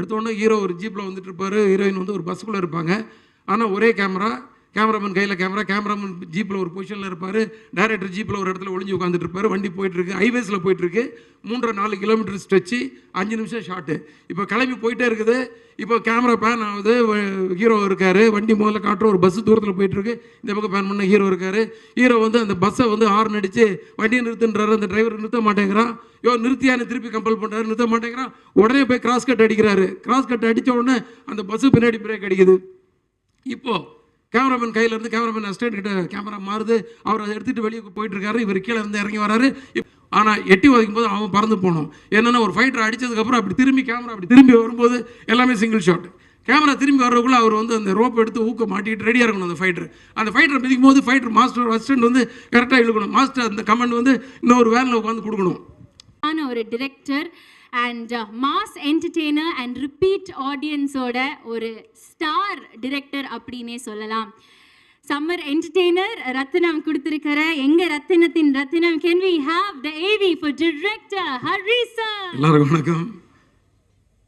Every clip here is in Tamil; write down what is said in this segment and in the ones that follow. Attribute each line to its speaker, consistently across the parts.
Speaker 1: எடுத்தோடனே ஹீரோ ஒரு ஜீப்பில் வந்துட்டு இருப்பார், ஹீரோயின் வந்து ஒரு பஸ்ஸுக்குள்ளே இருப்பாங்க. ஆனால் ஒரே கேமராமேன் கையில் கேமராமேன் ஜீப்பில் ஒரு பொசிஷனில் இருப்பார், டைரக்டர் ஜீப்பில் ஒரு இடத்துல ஒளிஞ்சு உட்காந்துட்டு இருப்பார். வண்டி போயிட்டுருக்கு, ஹைவேஸில் போயிட்டுருக்கு, 3.5 கிலோமீட்டர் ஸ்ட்ரெச்சு, 5 நிமிஷம் ஷாட்டு. இப்போ கிளம்பி போயிட்டே இருக்குது. இப்போ கேமரா பேன் ஆகுது, ஹீரோ இருக்கார், வண்டி முதல்ல காட்டுற ஒரு பஸ்ஸு தூரத்தில் போயிட்டுருக்கு, இந்த பக்கம் பேன் பண்ண ஹீரோ இருக்கார். ஹீரோ வந்து அந்த பஸ்ஸை வந்து ஹார்ன் அடித்து வண்டியை நிறுத்துன்றாரு. அந்த டிரைவர் நிறுத்த மாட்டேங்கிறான். நிறுத்தியான்னு திருப்பி கம்பல் பண்ணுறாரு, நிறுத்த மாட்டேங்கிறான். உடனே போய் கிராஸ் கட் அடிக்கிறாரு. கிராஸ் கட் அடித்த உடனே அந்த பஸ்ஸு பின்னாடி பிரேக் அடிக்குது. இப்போது கேமராமேன் கையிலேருந்து கேமராமேன் அசிஸ்டன்ட் கிட்ட கேமரா மாறுது. அவர் அதை எடுத்துகிட்டு வெளியே போயிட்டுருக்காரு. இவர் கீழே இருந்து இறங்கி வராரு. ஆனால் எட்டி உதைக்கும் போது அவன் பறந்து போகணும். என்னென்னா ஒரு ஃபைட்டர் அடித்ததுக்கப்புறம் அப்படி திரும்பி கேமரா அப்படி திரும்பி வரும்போது எல்லாமே சிங்கிள் ஷாட். கேமரா திரும்பி வர்றதுக்குள்ளே அவர் வந்து அந்த ரோப் எடுத்து ஊக்க மாட்டிட்டு ரெடியாக இருக்கணும். அந்த ஃபைட்டரை மிதிக்கும் போது ஃபைட்டர் மாஸ்டர் அசிஸ்டன்ட் வந்து கரெக்டாக இழுக்கணும். மாஸ்டர் அந்த கமெண்ட் வந்து இன்னொரு வேனில் உட்காந்து கொடுக்கணும்.
Speaker 2: ஒரு director and mass entertainer and repeat ஆடியன்ஸோட ஒரு ஸ்டார் டிரெக்டர் அப்படின்னே சொல்லலாம். சம்மர் என்டர்டெய்னர் ரத்தினம் கொடுத்திருக்கிற எங்க ரத்தினத்தின் ரத்தினம். Can we have the AV for director Hari sir.
Speaker 1: எல்லாருக்கும் வணக்கம்.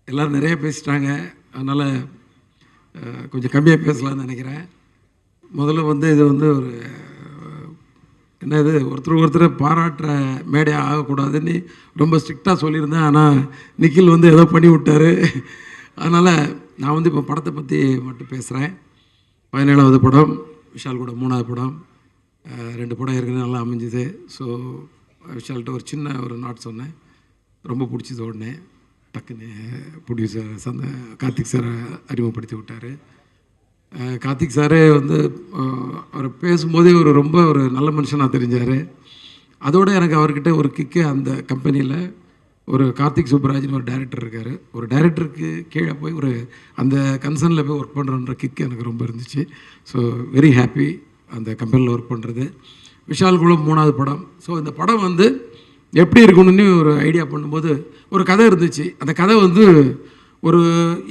Speaker 1: எல்லாரும் நிறைய பேசிட்டாங்க, அதனால் கொஞ்சம் கம்மியாக பேசலாம்னு நினைக்கிறேன். முதல்ல வந்து இது வந்து ஒரு என்னது ஒருத்தரை பாராட்டுற மேடையாக ஆகக்கூடாதுன்னு ரொம்ப ஸ்ட்ரிக்டாக சொல்லியிருந்தேன். ஆனால் நிக்கில் வந்து ஏதோ பண்ணி விட்டார். அதனால் நான் வந்து இப்போ படத்தை பற்றி மட்டும் பேசுகிறேன். 17வது படம், விஷால் கூட 3வது படம். 2 படம் ஏற்கனவே நல்லா அமைஞ்சுது. ஸோ விஷால்கிட்ட ஒரு சின்ன ஒரு நாட் சொன்னேன், ரொம்ப பிடிச்சது. உடனே டக்குன்னு ப்ரொடியூசர் கார்த்திக் சாரை அறிமுகப்படுத்தி விட்டார். கார்த்திக் சாரே வந்து அவர் பேசும்போதே ரொம்ப ஒரு நல்ல மனுஷனாக தெரிஞ்சார். அதோடு எனக்கு அவர்கிட்ட ஒரு கிக்கு, அந்த கம்பெனியில் ஒரு கார்த்திக் சுப்ராஜ்னு ஒரு டைரக்டர் இருக்கார். ஒரு டைரக்டருக்கு கீழே போய் அந்த கன்சர்னில் போய் ஒர்க் பண்ணுறன்ற கிக்கு எனக்கு ரொம்ப இருந்துச்சு. ஸோ வெரி ஹாப்பி அந்த கம்பெனியில் ஒர்க் பண்ணுறது. விஷால் கூட 3வது படம். ஸோ இந்த படம் வந்து எப்படி இருக்கணும்னு ஒரு ஐடியா பண்ணும்போது ஒரு கதை இருந்துச்சு. அந்த கதை வந்து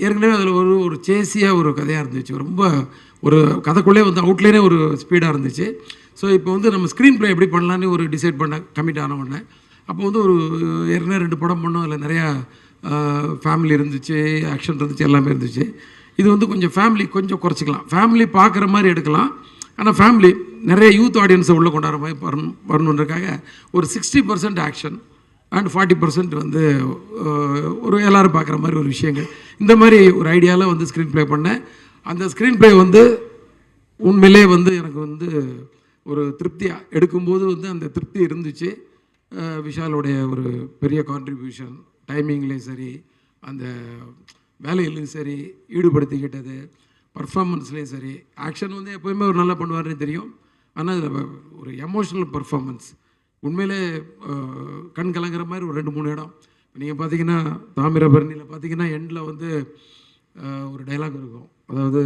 Speaker 1: ஏற்கனவே அதில் ஒரு சேசியாக ஒரு கதையாக இருந்துச்சு. ரொம்ப ஒரு கதைக்குள்ளே வந்து அவுட்லைனே ஒரு ஸ்பீடாக இருந்துச்சு. ஸோ இப்போ வந்து நம்ம ஸ்க்ரீன் ப்ளே எப்படி பண்ணலான்னு ஒரு டிசைட் பண்ண கமிட் ஆன உடனே அப்போ வந்து ஏற்கனவே 2 படம் பண்ணோம். அதில் நிறையா ஃபேமிலி இருந்துச்சு, ஆக்ஷன் இருந்துச்சு, எல்லாமே இருந்துச்சு. இது வந்து கொஞ்சம் ஃபேமிலி கொஞ்சம் குறைச்சிக்கலாம், ஃபேமிலி பார்க்குற மாதிரி எடுக்கலாம். ஆனால் ஃபேமிலி நிறைய யூத் ஆடியன்ஸை உள்ளே கொண்டாடுற மாதிரி வரணுன்றக்காக ஒரு 60% ஆக்ஷன் அண்ட் 40% வந்து எல்லோரும் பார்க்குற மாதிரி ஒரு விஷயங்கள், இந்த மாதிரி ஒரு ஐடியாவில் வந்து ஸ்க்ரீன் ப்ளே பண்ணேன். அந்த ஸ்க்ரீன் ப்ளே வந்து உண்மையிலே வந்து எனக்கு வந்து ஒரு திருப்தியாக எடுக்கும்போது வந்து அந்த திருப்தி இருந்துச்சு. விஷாலுடைய ஒரு பெரிய கான்ட்ரிபியூஷன், டைமிங்லேயும் சரி, அந்த வேலையிலையும் சரி, ஈடுபடுத்திக்கிட்டது, பர்ஃபார்மன்ஸ்லேயும் சரி. ஆக்ஷன் வந்து எப்போயுமே ஒரு நல்லா பண்ணுவார்னு தெரியும். ஆனால் அதில் ஒரு எமோஷ்னல் பர்ஃபார்மன்ஸ் உண்மையிலே கண் கலங்குற மாதிரி ஒரு 2-3 இடம். நீங்கள் பார்த்தீங்கன்னா தாமிரபரணியில் பார்த்தீங்கன்னா எண்டில் வந்து ஒரு டைலாக் இருக்கும். அதாவது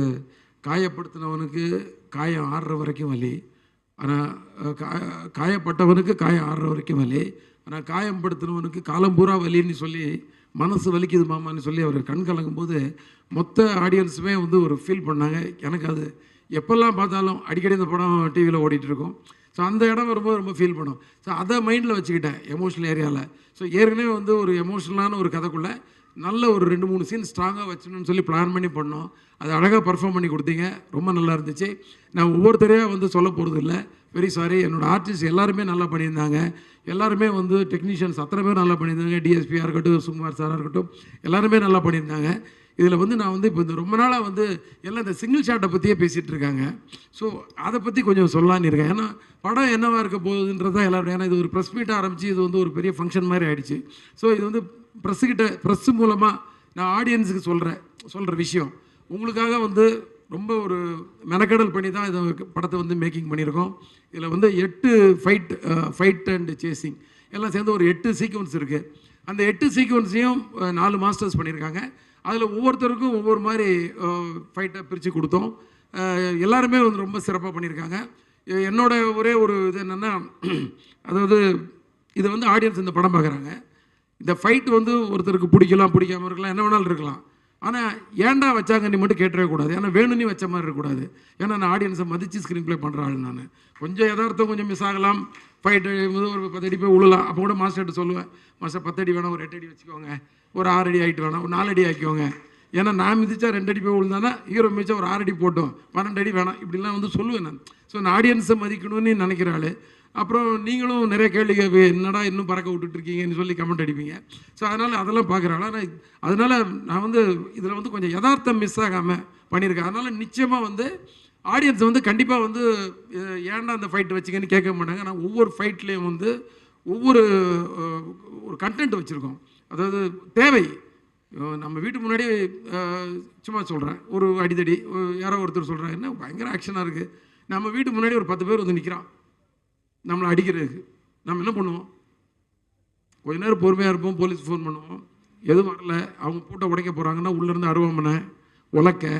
Speaker 1: காயப்படுத்தினவனுக்கு காயம் ஆறுற வரைக்கும் வலி, ஆனால் காயப்பட்டவனுக்கு காயம் ஆறுற வரைக்கும் வலி, ஆனால் காயப்படுத்தினவனுக்கு காலம் பூரா வலின்னு சொல்லி மனசு வலிக்குது மாமான்னு சொல்லி அவர் கண் கலங்கும்போது மொத்த ஆடியன்ஸுமே வந்து ஒரு ஃபீல் பண்ணாங்க. எனக்கு அது எப்போல்லாம் பார்த்தாலும் அடிக்கடி இந்த படம் டிவியில் ஓடிட்டுருக்கோம். ஸோ அந்த இடம் வரும்போது ரொம்ப ஃபீல் பண்ணும். ஸோ அதை மைண்டில் வச்சுக்கிட்டேன் எமோஷ்னல் ஏரியாவில். ஸோ ஏற்கனவே வந்து ஒரு எமோஷ்னலான ஒரு கதைக்குள்ளே நல்ல ஒரு 2-3 சீன் ஸ்ட்ராங்காக வச்சணும்னு சொல்லி பிளான் பண்ணி பண்ணோம். அது அழகாக பர்ஃபார்ம் பண்ணி கொடுத்தீங்க, ரொம்ப நல்லா இருந்துச்சு. நான் ஒவ்வொருத்தரையாக வந்து சொல்ல போகிறது இல்லை, வெரி சாரி. என்னோடய ஆர்டிஸ்ட் எல்லாருமே நல்லா பண்ணியிருந்தாங்க. எல்லாருமே வந்து டெக்னீஷியன்ஸ் அத்தனை பேர் நல்லா பண்ணியிருந்தாங்க. டிஎஸ்பியாக இருக்கட்டும், சுகுமார் சாராக இருக்கட்டும், எல்லாருமே நல்லா பண்ணியிருந்தாங்க. இதில் வந்து நான் வந்து இப்போ இந்த ரொம்ப நாளாக வந்து எல்லாம் இந்த சிங்கிள் ஷாட்டை பற்றியே பேசிகிட்டு இருக்காங்க. ஸோ அதை பற்றி கொஞ்சம் சொல்லலான்னு இருக்கேன். ஏன்னா படம் என்னவாக இருக்க போகுதுன்றது தான் எல்லோரும். ஏன்னா இது ஒரு ப்ரெஸ் மீட்டாக ஆரம்பித்து இது வந்து ஒரு பெரிய ஃபங்க்ஷன் மாதிரி ஆகிடுச்சு. ஸோ இது வந்து ப்ரெஸ்ஸு மூலமாக நான் ஆடியன்ஸுக்கு சொல்கிற விஷயம் உங்களுக்காக வந்து ரொம்ப ஒரு மெனக்கடல் பண்ணி தான் இதை படத்தை வந்து மேக்கிங் பண்ணியிருக்கோம். இதில் வந்து 8 ஃபைட் அண்ட் சேசிங் எல்லாம் சேர்ந்து ஒரு 8 சீக்வன்ஸ் இருக்குது. அந்த 8 சீக்வன்ஸையும் 4 மாஸ்டர்ஸ் பண்ணியிருக்காங்க. அதில் ஒவ்வொருத்தருக்கும் ஒவ்வொரு மாதிரி ஃபைட்டை பிரித்து கொடுத்தோம். எல்லாருமே வந்து ரொம்ப சிறப்பாக பண்ணியிருக்காங்க. என்னோட ஒரே ஒரு இது என்னென்னா, அதாவது இதை வந்து ஆடியன்ஸ் இந்த படம் பார்க்குறாங்க. இந்த ஃபைட் வந்து ஒருத்தருக்கு பிடிக்காமல் இருக்கலாம், என்ன வேணாலும் இருக்கலாம். ஆனால் ஏன்டா வச்சாங்க நீ மட்டும் கேட்டவே கூடாது. ஏன்னா வேணும்னு வச்ச மாதிரி இருக்கக்கூடாது. ஏன்னா நான் ஆடியன்ஸை மதித்து ஸ்க்ரீன் ப்ளே பண்ணுற ஆள். நான் கொஞ்சம் எதார்த்தம் கொஞ்சம் மிஸ் ஆகலாம், ஃபைட்டு ஒரு 10 அடி போய் உழலாம். அப்போ கூட மாஸ்டர்கிட்ட சொல்லுவேன், மாஸ்டர் 10 அடி வேணாம், ஒரு 8 அடி வச்சுக்கோங்க, ஒரு 6 அடி ஆகிட்டு வேணாம், ஒரு 4 அடி ஆக்கிக்கோங்க. ஏன்னா நான் மிதிச்சா 2 அடி போய் விழுந்தானா, ஹீரோ மிதிச்சா ஒரு 6 அடி போட்டோம், 12 அடி வேணாம், இப்படிலாம் வந்து சொல்லுவேன் நான். ஸோ நான் ஆடியன்ஸை மதிக்கணும்னு நினைக்கிறாள். அப்புறம் நீங்களும் நிறைய கேள்வி என்னடா இன்னும் பறக்க விட்டுட்ருக்கீங்கன்னு சொல்லி கமெண்ட் அடிப்பீங்க. ஸோ அதனால் அதெல்லாம் பார்க்குறாள். ஆனால் அதனால் நான் வந்து இதில் வந்து கொஞ்சம் யதார்த்தம் மிஸ் ஆகாமல் பண்ணியிருக்கேன். அதனால் நிச்சயமாக வந்து ஆடியன்ஸ் வந்து கண்டிப்பாக வந்து ஏன்டா அந்த ஃபைட் வச்சுக்கன்னு கேட்க மாட்டாங்க. ஆனால் ஒவ்வொரு ஃபைட்லேயும் வந்து ஒவ்வொரு ஒரு கண்டென்ட் வச்சுருக்கோம். அதாவது தேவை. நம்ம வீட்டு முன்னாடி சும்மா சொல்கிறேன், ஒரு அடிதடி யாரோ ஒருத்தர் சொல்கிறாங்க, என்ன பயங்கர ஆக்ஷனாக இருக்குது. நம்ம வீட்டு முன்னாடி ஒரு 10 பேர் வந்து நிற்கிறான் நம்மளை அடிக்கிறதுக்கு. நம்ம என்ன பண்ணுவோம்? கொஞ்ச நேரம் பொறுமையாக இருப்போம், போலீஸ் ஃபோன் பண்ணுவோம். எதுவும் வரல, அவங்க பூட்டை உடைக்க போகிறாங்கன்னா உள்ளேருந்து அருவாமனை, உலக்க,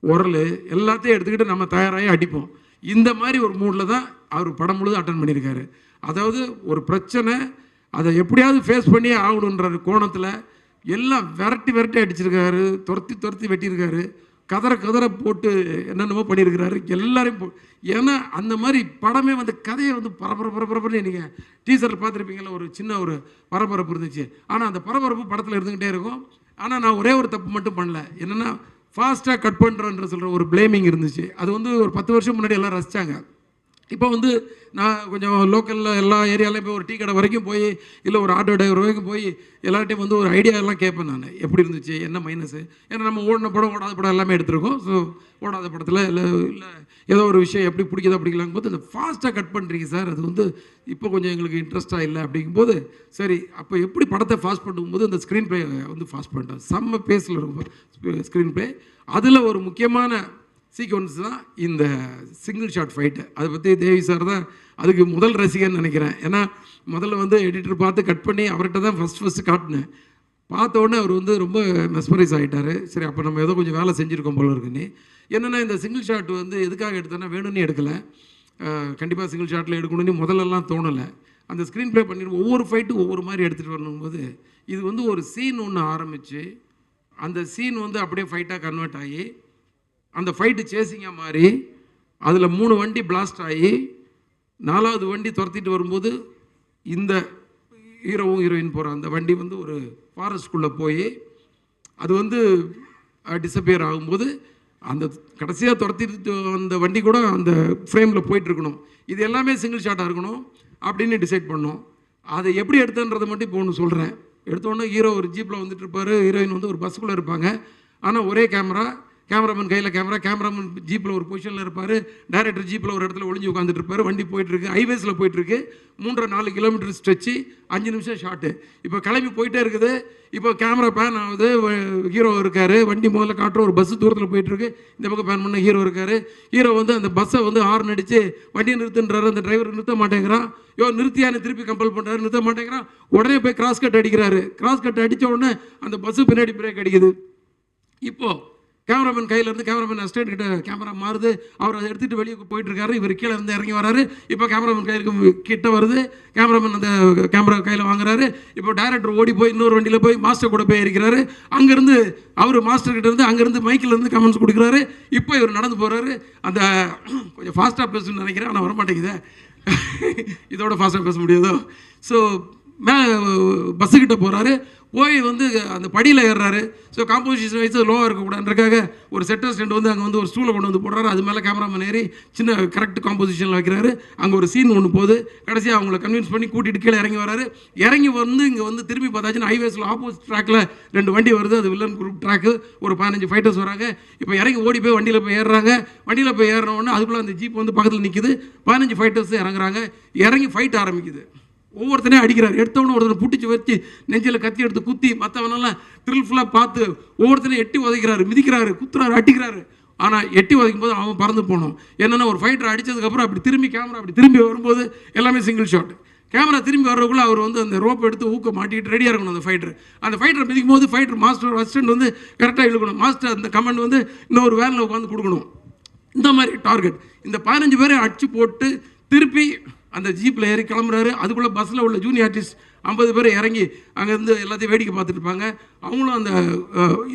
Speaker 1: உரல் எல்லாத்தையும் எடுத்துக்கிட்டு நம்ம தயாராகி அடிப்போம். இந்த மாதிரி ஒரு மூடில் தான் அவர் படம் முழுதும் அட்டன் பண்ணியிருக்காரு. அதாவது ஒரு பிரச்சனை, அதை எப்படியாவது ஃபேஸ் பண்ணி ஆகணுன்ற கோணத்தில் எல்லாம் விரட்டி அடிச்சிருக்காரு, துரத்தி வெட்டியிருக்காரு, கதற போட்டு என்னென்னமோ பண்ணியிருக்கிறாரு எல்லாரையும். ஏன்னா அந்த மாதிரி படமே வந்து கதையை வந்து பரபரப்புன்னு நீங்கள் டீசரில் பார்த்துருப்பீங்களா, ஒரு சின்ன ஒரு பரபரப்பு இருந்துச்சு. ஆனால் அந்த பரபரப்பு படத்தில் இருந்துக்கிட்டே இருக்கும். ஆனால் நான் ஒரே ஒரு தப்பு மட்டும் பண்ணல, என்னென்னா ஃபாஸ்ட்டாக கட் பண்ணுறோன்ற சொல்கிற ஒரு பிளேமிங் இருந்துச்சு. அது வந்து ஒரு 10 வருஷம் முன்னாடி எல்லாம் ரசித்தாங்க. இப்போ வந்து நான் கொஞ்சம் லோக்கலில் எல்லா ஏரியாலையும் போய் ஒரு டீ கடை வரைக்கும் போய், இல்லை ஒரு ஆட்டோ டிரைவர் வரைக்கும் போய் எல்லார்ட்டையும் வந்து ஒரு ஐடியாவெல்லாம் கேட்பேன் நான், எப்படி இருந்துச்சு, என்ன மைனஸு. ஏன்னா நம்ம ஓடின படம் ஓடாத படம் எல்லாமே எடுத்துருக்கோம். ஸோ ஓடாத படத்தில் இல்லை ஏதோ ஒரு விஷயம் எப்படி பிடிக்குதோ பிடிக்கலாங்கும் போது இந்த ஃபாஸ்ட்டாக கட் பண்ணுறீங்க சார், அது வந்து இப்போ கொஞ்சம் எங்களுக்கு இன்ட்ரெஸ்ட்டாக இல்லை அப்படிங்கும்போது, சரி அப்போ எப்படி படத்தை ஃபாஸ்ட் பண்ணும்போது அந்த ஸ்க்ரீன் ப்ளே வந்து ஃபாஸ்ட் பண்ணிட்டோம். செம்ம பேஸில் இருக்கும் ஸ்க்ரீன் ப்ளே. அதில் ஒரு முக்கியமான சீக்வன்ஸ் தான் இந்த சிங்கிள் ஷாட் ஃபைட்டு. அதை பற்றி தேவி சார் தான் அதுக்கு முதல் ரசிகன்னு நினைக்கிறேன். ஏன்னா முதல்ல வந்து எடிட்டர் பார்த்து கட் பண்ணி அவர்கிட்ட தான் ஃபஸ்ட்டு காட்டினேன். பார்த்தோன்னே அவர் வந்து ரொம்ப மெஸ்மரைஸ் ஆகிட்டார். சரி அப்போ நம்ம ஏதோ கொஞ்சம் வேலை செஞ்சுருக்கோம் போல இருக்குன்னு. என்னென்னா இந்த சிங்கிள் ஷாட் வந்து எதுக்காக எடுத்தோன்னா வேணும்னு எடுக்கலை, கண்டிப்பாக சிங்கிள் ஷாட்டில் எடுக்கணும்னு முதல்லலாம் தோணலை. அந்த ஸ்க்ரீன் ப்ளே பண்ணிட்டு ஒவ்வொரு ஃபைட்டும் ஒவ்வொரு மாதிரி எடுத்துகிட்டு வரணும்போது இது வந்து ஒரு சீன் ஒன்று ஆரம்பித்து அந்த சீன் வந்து அப்படியே ஃபைட்டாக கன்வெர்ட் ஆகி அந்த ஃபைட்டு சேசிங்காக மாறி அதில் 3 வண்டி பிளாஸ்ட் ஆகி 4வது வண்டி துரத்திட்டு வரும்போது இந்த ஹீரோவும் ஹீரோயின் போகிற அந்த வண்டி வந்து ஒரு ஃபாரஸ்ட்குள்ளே போய் அது வந்து டிஸப்பியர் ஆகும்போது அந்த கடைசியாக துரத்திட்டு அந்த வண்டி கூட அந்த ஃப்ரேமில் போயிட்டுருக்கணும். இது எல்லாமே சிங்கிள் ஷாட்டாக இருக்கணும் அப்படின்னு டிசைட் பண்ணோம். அதை எப்படி எடுத்தன்றதை மட்டும் இப்போ ஒன்று சொல்கிறேன். எடுத்தோடனே ஹீரோ ஒரு ஜீப்பில் வந்துட்டு இருப்பார், ஹீரோயின் வந்து ஒரு பஸ்ஸுக்குள்ளே இருப்பாங்க. ஆனால் ஒரே கேமராமேன் கையில் கேமராமேன் ஜீப்பில் ஒரு பொசிஷனில் இருப்பார், டைரக்டர் ஜீப்பில் ஒரு இடத்துல ஒளிஞ்சு உட்காந்துட்டு இருப்பார். வண்டி போயிட்டுருக்கு, ஹைவேஸில் போயிட்டுருக்கு, 3-4 கிலோமீட்டர் ஸ்ட்ரெச்சு, 5 நிமிஷம் ஷாட்டு. இப்போ கிளம்பி போயிட்டே இருக்குது. இப்போ கேமரா பேன் ஆகுது, ஹீரோ இருக்கார், வண்டி முதல்ல காட்டுற ஒரு பஸ்ஸு தூரத்தில் போயிட்டுருக்கு, இந்த பக்கம் பேன் பண்ண ஹீரோ இருக்கார். ஹீரோ வந்து அந்த பஸ்ஸை வந்து ஹார்ன் அடித்து வண்டியை நிறுத்துன்றாரு. அந்த டிரைவர் நிறுத்த மாட்டேங்கிறான். நிறுத்தியானு திருப்பி கம்பல் பண்ணுறாரு, நிறுத்த மாட்டேங்கிறான். உடனே போய் கிராஸ் கட் அடிக்கிறாரு. கிராஸ் கட் அடித்த உடனே அந்த பஸ்ஸு பின்னாடி பிரேக் அடிக்குது. இப்போது கேமராமேன் கையிலேருந்து கேமராமேன் அசிஸ்டன்ட் கிட்ட கேமரா மாறுது. அவர் அதை எடுத்துகிட்டு வெளியே போயிட்டுருக்காரு. இவர் கீழே இருந்து இறங்கி வராரு. இப்போ கேமராமேன் கையிலுக்கு கிட்ட வருது. கேமராமேன் அந்த கேமரா கையில் வாங்குறாரு. இப்போ டைரக்டர் ஓடி போய் இன்னொரு வண்டியில் போய் மாஸ்டர் கூட போய் இருக்கிறாரு. அங்கேருந்து அவர் மாஸ்டர் கிட்ட இருந்து அங்கேருந்து மைக்கிலேருந்து கமெண்ட்ஸ் கொடுக்குறாரு. இப்போ இவர் நடந்து போகிறாரு. அந்த கொஞ்சம் ஃபாஸ்ட்டாக பேசணும்னு நினைக்கிறேன், ஆனால் வரமாட்டேங்குது. இதோட ஃபாஸ்ட்டாக பேச முடியாதோ? ஸோ பஸ்ஸுக்கிட்ட போகிறாரு. போய் வந்து அந்த படியில் ஏறுறாரு. ஸோ காம்போசிஷன் வைஸ் லோவாக இருக்கக்கூடாதுன்றக்காக ஒரு செட்டர் ஸ்டாண்ட் வந்து அங்கே வந்து ஒரு ஸ்டூலை கொண்டு வந்து போடுறாரு. அது மேலே கேமராமேன் ஏறி சின்ன கரெக்ட் காம்போசிஷனில் வைக்கிறாரு. அங்கே ஒரு சீன் ஒன்று போகுது. கடைசியாக அவங்கள கன்வின்ஸ் பண்ணி கூட்டிகிட்டு கீழே இறங்கி வராரு. இறங்கி வந்து இங்கே வந்து திரும்பி பார்த்தாச்சுன்னா ஹைவேஸில் ஆப்போசிட் ட்ராக்கில் 2 வண்டி வருது. அது வில்லன் குரூப் ட்ராக்கு. ஒரு 15 ஃபைட்டர்ஸ் வராங்க. இப்போ இறங்கி ஓடி போய் வண்டியில் போய் ஏறுறாங்க. வண்டியில் போய் ஏறினோடனே அதுக்குள்ளே அந்த ஜீப் வந்து பக்கத்தில் நிற்கிது. 15 ஃபைட்டர்ஸ் இறங்குறாங்க. இறங்கி ஃபைட் ஆரம்பிக்குது. ஒவ்வொருத்தனையும் அடிக்கிறார். எடுத்தவொன்னே ஒருத்தனை புட்டிச்சு வச்சு நெஞ்சில் கத்தி எடுத்து குத்தி மற்றவனெல்லாம் த்ரில்ஃபுல்லாக பார்த்து ஒவ்வொருத்தனையும் எட்டி உதைக்கிறாரு, மிதிக்கிறாரு, குத்துறாரு, அடிக்கிறாரு. ஆனால் எட்டி உதைக்கும் போது அவன் பறந்து போனோம். என்னென்னா ஒரு ஃபைட்டர் அடித்ததுக்கப்புறம் அப்படி திரும்பி கேமரா அப்படி திரும்பி வரும்போது எல்லாமே சிங்கிள் ஷாட். கேமரா திரும்பி வர்றதுக்குள்ளே அவர் வந்து அந்த ரோப் எடுத்து ஊக்க மாட்டிக்கிட்டு ரெடியாக இருக்கணும். அந்த ஃபைட்டரை மிதிக்கும் போது ஃபைட்டர் மாஸ்டர் அசிஸ்டன்ட் வந்து கரெக்டாக இழுக்கணும். மாஸ்டர் அந்த கமெண்ட் வந்து இன்னொரு வேனில் உட்காந்து கொடுக்கணும். இந்த மாதிரி டார்கெட். இந்த 15 பேரை அடித்து போட்டு திருப்பி அந்த ஜீப்பில் ஏறி கிளம்புறாரு. அதுக்குள்ளே பஸ்ஸில் உள்ள ஜூனியர் ஆர்டிஸ்ட் 50 பேர் இறங்கி அங்கேருந்து எல்லாத்தையும் வேடிக்கை பார்த்துட்டு இருப்பாங்க. அவங்களும் அந்த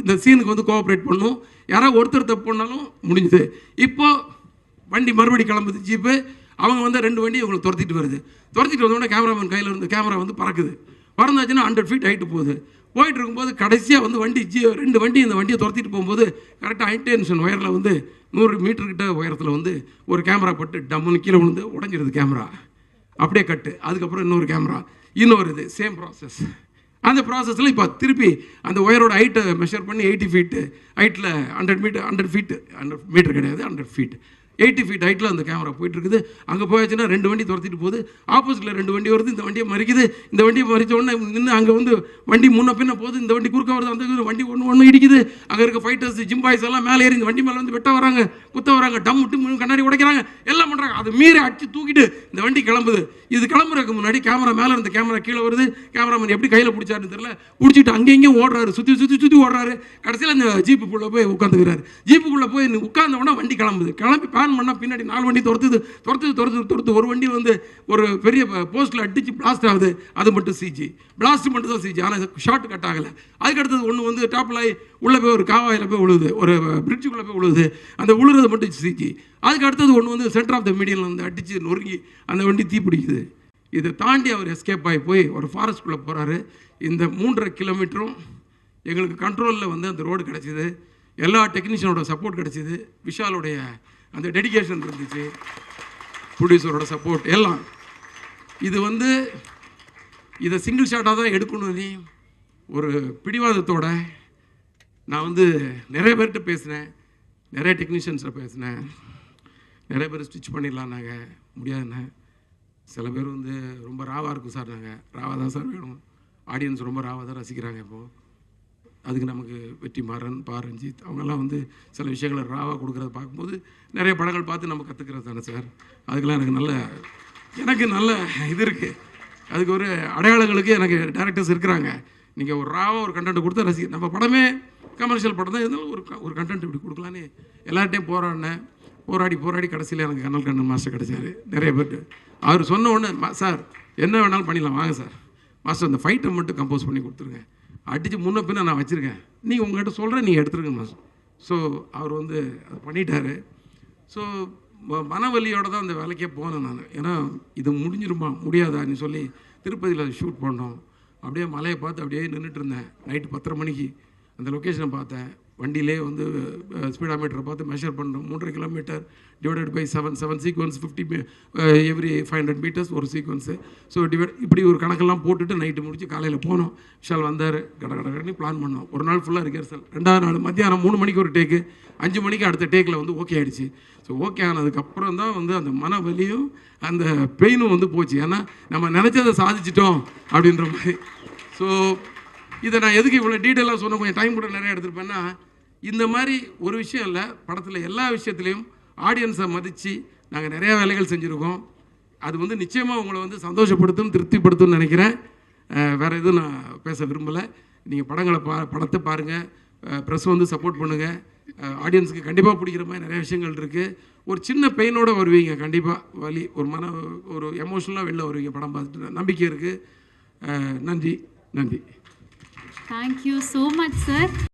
Speaker 1: இந்த சீனுக்கு வந்து கோஆப்ரேட் பண்ணும். யாராவது ஒருத்தர் தப்பு பண்ணாலும் முடிஞ்சுது. இப்போது வண்டி மறுபடி கிளம்புது ஜீப்பு. அவங்க வந்து 2 வண்டி இவங்களை துரத்திட்டு வந்தோடனே கேமராமேன் கையில் இருந்து கேமரா வந்து பறக்குது. பறந்தாச்சுன்னா 100 ஃபீட் ஹைட்டு போகுது. போயிட்டு இருக்கும்போது கடைசியாக வந்து வண்டி 2 வண்டி இந்த வண்டியை துரத்திட்டு போகும்போது கரெக்டாக ஹைடென்ஷன் ஒயரில் வந்து 100 மீட்டர்கிட்ட உயரத்தில் வந்து ஒரு கேமரா பட்டு டம்முன்னு கீழே விழுந்து உடஞ்சிருது கேமரா. அப்படியே கட்டு. அதுக்கப்புறம் இன்னொரு கேமரா, இன்னொரு இது, சேம் ப்ராசஸ். அந்த ப்ராசஸில் இப்போ திருப்பி அந்த ஒயரோட ஹைட்டை மெஷர் பண்ணி 80 ஃபீட்டு ஹைட்டில் 100 மீட்டர் கிடையாது, 100 ஃபீட் 80 ஃபீட் ஹைட்டில் அந்த கேமரா போயிட்டுருக்குது. அங்கே போயாச்சுன்னா 2 வண்டி துரத்திட்டு போகுது. ஆப்போசிட்டில் 2 வண்டி வருது. இந்த வண்டியை மறிக்குது. இந்த வண்டியை மறித்த உடனே நின்று அங்கே வந்து வண்டி முன்ன பின்ன போகுது. இந்த வண்டி குறுக்க வருது. அந்த வண்டி ஒன்று இடிக்குது. அங்கே இருக்க ஃபைட்டர்ஸ் ஜிம் பாய்ஸ் எல்லாம் மேலே ஏறி இந்த வண்டி மேலே வந்து வெட்ட வராங்க, குத்த வராங்க, டம் விட்டு கண்ணாடி உடைக்கிறாங்க, எல்லாம் பண்ணுறாங்க. அது மீறி அடிச்சு தூக்கிட்டு இந்த வண்டி கிளம்புது. இது கிளம்புறதுக்கு முன்னாடி கேமரா மேலே இருந்த கேமரா கீழே வருது. கேமராமேன் எப்படி கையில் பிடிச்சாருன்னு தெரியல, பிடிச்சிட்டு அங்கேயும் ஓடுறாரு, சுற்றி ஓடுறாரு. கடைசியில் அந்த ஜீப்புக்குள்ளே போய் உட்காந்துக்கிறாரு. ஜீப்புக்குள்ளே போய் உட்கார்ந்தவொடனே வண்டி கிளம்புது. கிளம்பி பேன் பண்ணால் பின்னாடி 4 வண்டி துரத்துது. ஒரு வண்டி வந்து ஒரு பெரிய போஸ்ட்டில் அடித்து பிளாஸ்ட் ஆகுது. அது மட்டும் சிஜி, பிளாஸ்ட் மட்டும் தான் சிஜி. ஆனால் ஷார்ட் கட் ஆகலை. அதுக்கு அடுத்தது ஒன்று வந்து டாப்பில் உள்ளே போய் ஒரு காவாயில் போய் விழுது, ஒரு பிரிட்ஜுக்குள்ளே போய் விழுது. அந்த விழுறது மட்டும் சிஜி. அதுக்கு அடுத்தது ஒன்று வந்து சென்டர் ஆஃப் த மீடியனில் வந்து அடித்து நொறுங்கி அந்த வண்டி தீப்பிடிக்குது. இதை தாண்டி அவர் எஸ்கேப் ஆகி போய் ஒரு ஃபாரஸ்ட்குள்ளே போகிறாரு. இந்த 3.5 கிலோமீட்டரும் எங்களுக்கு கண்ட்ரோலில் வந்து அந்த ரோடு கிடச்சிது. எல்லா டெக்னீஷியனோட சப்போர்ட் கிடச்சிது. விஷாலுடைய அந்த டெடிகேஷன் இருந்துச்சு, ப்ரொடியூசரோட சப்போர்ட் எல்லாம். இது வந்து இதை சிங்கிள் ஷாட்டாக தான் எடுக்கணும்னு ஒரு பிடிவாதத்தோட நான் வந்து நிறைய பேர்கிட்ட பேசினேன், நிறைய டெக்னீஷியன்ஸை பேசினேன். நிறைய பேர் ஸ்டிச் பண்ணிடலான்னாங்க, முடியாதுண்ணே. சில பேர் வந்து ரொம்ப ராவாக இருக்கும் சார், நாங்கள் ராவாக தான் சார் வேணும், ஆடியன்ஸ் ரொம்ப ராவாக தான் ரசிக்கிறாங்க இப்போது. அதுக்கு நமக்கு வெற்றிமாறன், ரஞ்சித் அவங்கெல்லாம் வந்து சில விஷயங்களை ராவாக கொடுக்குறத பார்க்கும்போது நிறைய படங்கள் பார்த்து நம்ம கற்றுக்கிறது தானே சார். அதுக்கெல்லாம் எனக்கு நல்ல இது இருக்குது. அதுக்கு ஒரு அடையாளங்களுக்கு எனக்கு டேரக்டர்ஸ் இருக்கிறாங்க. நீங்கள் ஒரு ராவாக ஒரு கண்டென்ட் கொடுத்தா ரசிக்க, நம்ம படமே கமர்ஷியல் படம் தான் இருந்தாலும் ஒரு கண்டென்ட் இப்படி கொடுக்கலான்னு எல்லார்ட்டையும் போராடி கடைசியில் எனக்கு கண்ணன் மாஸ்டர் கிடைச்சார். நிறைய பேருக்கு அவர் சொன்ன உடனே, சார் என்ன வேணாலும் பண்ணிடலாம் வாங்க சார், மாஸ்டர் அந்த ஃபைட்டை மட்டும் கம்போஸ் பண்ணி கொடுத்துருங்க, அடித்து முன்ன பின்ன நான் வச்சுருக்கேன், நீங்கள் உங்கள்கிட்ட சொல்கிறேன், நீங்கள் எடுத்துருங்க மாஸ்டர். ஸோ அவர் வந்து அது பண்ணிட்டார். ஸோ மனவலியோடு தான் அந்த வேலைக்கே போனேன் நான். ஏன்னா இது முடிஞ்சிருமா முடியாதான்னு சொல்லி திருப்பதியில் ஷூட் பண்ணோம். அப்படியே மலையை பார்த்து அப்படியே நின்றுட்டு இருந்தேன். நைட்டு 10:30 மணிக்கு அந்த லொக்கேஷனை பார்த்தேன். வண்டியிலே வந்து ஸ்பீடாமீட்டரை பார்த்து மெஷர் பண்ணோம். 3.5 kilometre divided by 7 sequence 50 every 500 metres ஒரு சீக்வன்ஸு. ஸோ இப்படி ஒரு கணக்கெல்லாம் போட்டுட்டு நைட்டு முடிச்சு காலையில் போனோம். விஷால் வந்தார், கடகடன்னு பிளான் பண்ணோம். ஒரு நாள் ஃபுல்லாக ரிஹர்சல். 2வது நாள் மத்தியானம் 3 மணிக்கு ஒரு டேக்கு, 5 மணிக்கு அடுத்த டேக்கில் வந்து ஓகே ஆகிடுச்சு. ஸோ ஓகே ஆனதுக்கப்புறம் தான் வந்து அந்த மன வலியும் அந்த பெயினும் வந்து போச்சு. ஏன்னா நம்ம நினச்சதை சாதிச்சிட்டோம் அப்படின்ற மாதிரி. ஸோ இதை நான் எதுக்கு இவ்வளோ டீட்டெயிலாக சொன்ன, கொஞ்சம் டைம் கூட நிறையா எடுத்துருப்பேன்னா, இந்த மாதிரி ஒரு விஷயம் இல்லை, படத்தில் எல்லா விஷயத்துலேயும் ஆடியன்ஸை மதித்து நாங்கள் நிறையா வேலைகள் செஞ்சுருக்கோம். அது வந்து நிச்சயமாக உங்களை வந்து சந்தோஷப்படுத்தும், திருப்திப்படுத்தும்னு நினைக்கிறேன். வேறு எதுவும் நான் பேச விரும்பலை. நீங்கள் படத்தை பாருங்கள், ப்ரெஸ் வந்து சப்போர்ட் பண்ணுங்கள். ஆடியன்ஸுக்கு கண்டிப்பாக பிடிக்கிற மாதிரி நிறைய விஷயங்கள் இருக்குது. ஒரு சின்ன பெயினோடு வருவீங்க, கண்டிப்பாக வலி, ஒரு எமோஷனலாக வெளில வருவீங்க படம் பார்த்துட்டு. நம்பிக்கை இருக்குது. நன்றி.
Speaker 2: Thank you so much, sir.